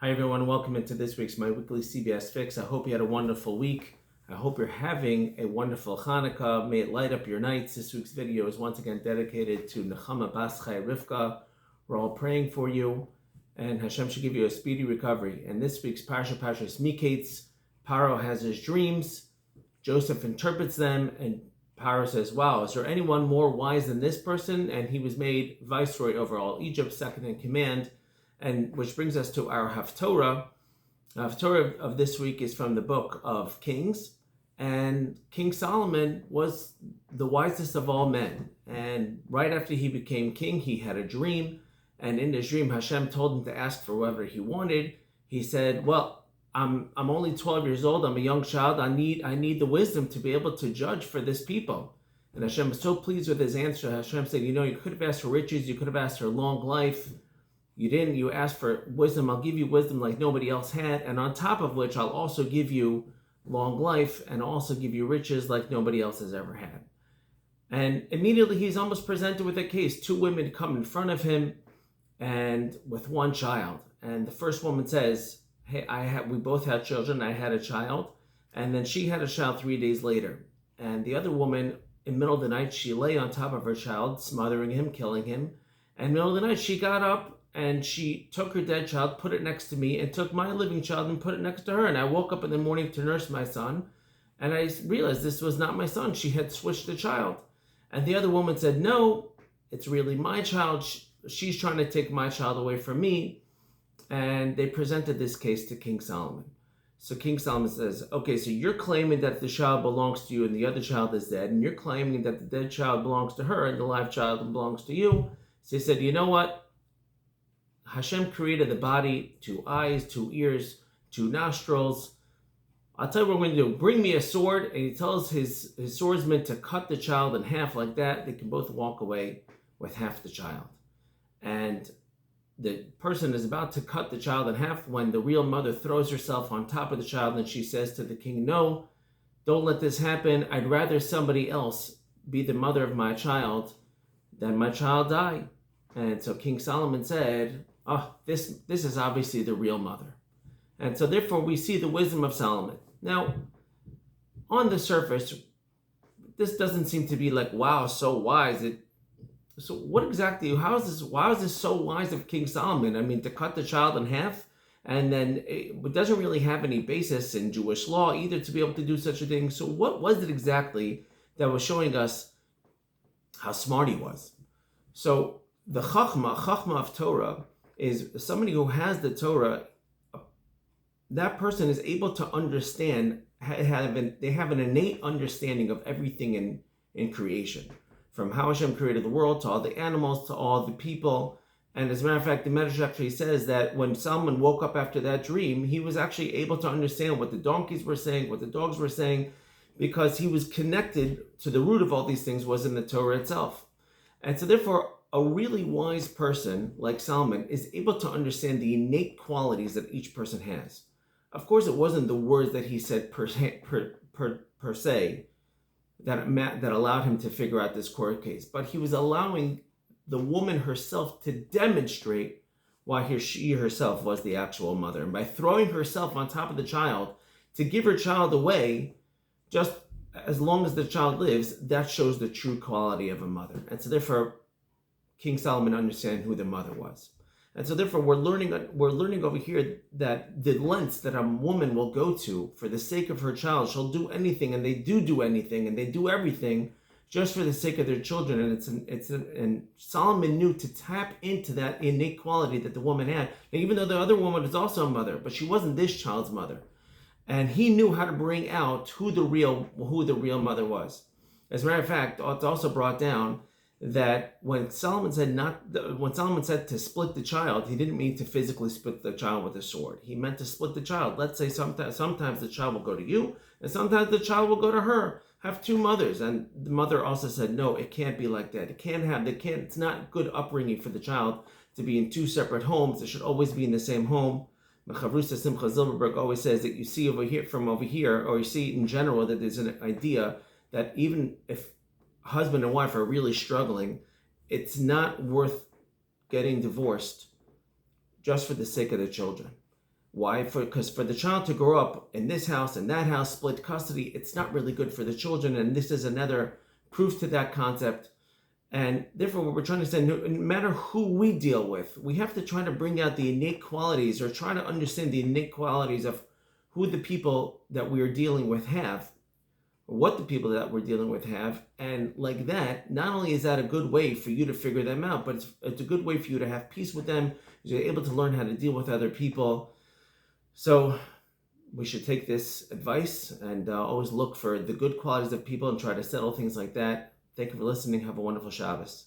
Hi everyone, welcome into this week's My Weekly CBS Fix. I hope you had a wonderful week. I hope you're having a wonderful Hanukkah. May it light up your nights. This week's video is once again dedicated to Nechama Bas Chai Rivka. We're all praying for you, and Hashem should give you a speedy recovery. And this week's Haftaras Mikeitz, Paro has his dreams, Joseph interprets them, and Paro says, wow, is there anyone more wise than this person? And he was made viceroy over all Egypt, second in command. And which brings us to our Haftarah. The Haftarah of this week is from the book of Kings. And King Solomon was the wisest of all men. And right after he became king, he had a dream. And in his dream, Hashem told him to ask for whatever he wanted. He said, well, I'm only 12 years old. I'm a young child. I need the wisdom to be able to judge for this people. And Hashem was so pleased with his answer. Hashem said, you could have asked for riches. You could have asked for long life. You didn't. You asked for wisdom. I'll give you wisdom like nobody else had. And on top of which, I'll also give you long life and also give you riches like nobody else has ever had. And immediately he's almost presented with a case. Two women come in front of him and with one child. And the first woman says, hey, we both had children. I had a child. And then she had a child 3 days later. And the other woman, in the middle of the night, she lay on top of her child, smothering him, killing him. And in the middle of the night, she got up and she took her dead child, put it next to me, and took my living child and put it next to her. And I woke up in the morning to nurse my son, and I realized this was not my son. She had switched the child. And the other woman said, no, it's really my child. She's trying to take my child away from me. And they presented this case to King Solomon. So King Solomon says, okay, so you're claiming that the child belongs to you and the other child is dead, and you're claiming that the dead child belongs to her and the live child belongs to you. So he said, you know what? Hashem created the body, 2 eyes, 2 ears, 2 nostrils. I'll tell you what we're going to do. Bring me a sword. And he tells his swordsman to cut the child in half like that. They can both walk away with half the child. And the person is about to cut the child in half when the real mother throws herself on top of the child and she says to the king, no, don't let this happen. I'd rather somebody else be the mother of my child than my child die. And so King Solomon said, oh, this is obviously the real mother. And so therefore we see the wisdom of Solomon. Now, on the surface, this doesn't seem to be like, wow, so wise. So what exactly, why is this so wise of King Solomon? I mean, to cut the child in half, and then it doesn't really have any basis in Jewish law either to be able to do such a thing. So what was it exactly that was showing us how smart he was? So the Chachma of Torah, is somebody who has the Torah. That person is able to understand, they have an innate understanding of everything in creation, from how Hashem created the world to all the animals to all the people. And as a matter of fact, the Medrash actually says that when Solomon woke up after that dream, he was actually able to understand what the donkeys were saying, what the dogs were saying, because he was connected to the root of all these things was in the Torah itself. And so therefore, a really wise person like Solomon is able to understand the innate qualities that each person has. Of course, it wasn't the words that he said per se that allowed him to figure out this court case, but he was allowing the woman herself to demonstrate why she herself was the actual mother. And by throwing herself on top of the child to give her child away, just as long as the child lives, that shows the true quality of a mother. And so therefore, King Solomon understand who the mother was. And so therefore we're learning over here that the lengths that a woman will go to for the sake of her child, she'll do anything, and they do anything, and they do everything just for the sake of their children. And and Solomon knew to tap into that innate quality that the woman had. Now, even though the other woman is also a mother, but she wasn't this child's mother. And he knew how to bring out who the real mother was. As a matter of fact, it's also brought down that when Solomon said to split the child, he didn't mean to physically split the child with a sword. He meant to split the child. Let's say sometimes the child will go to you, and sometimes the child will go to her. Have 2 mothers. And the mother also said, no, it can't be like that. It's not good upbringing for the child to be in 2 separate homes. It should always be in the same home. Mechavrusa Simcha Zilberberg always says that you see over here, or you see in general that there's an idea that even if husband and wife are really struggling, it's not worth getting divorced just for the sake of the children. Why? Because for the child to grow up in this house and that house, split custody, it's not really good for the children. And this is another proof to that concept. And therefore, what we're trying to say, no matter who we deal with, we have to try to bring out the innate qualities, or try to understand the innate qualities of who the people that we are dealing with have, or what the people that we're dealing with have. And like that, not only is that a good way for you to figure them out, but it's a good way for you to have peace with them. You're able to learn how to deal with other people. So we should take this advice and always look for the good qualities of people and try to settle things like that. Thank you for listening. Have a wonderful Shabbos.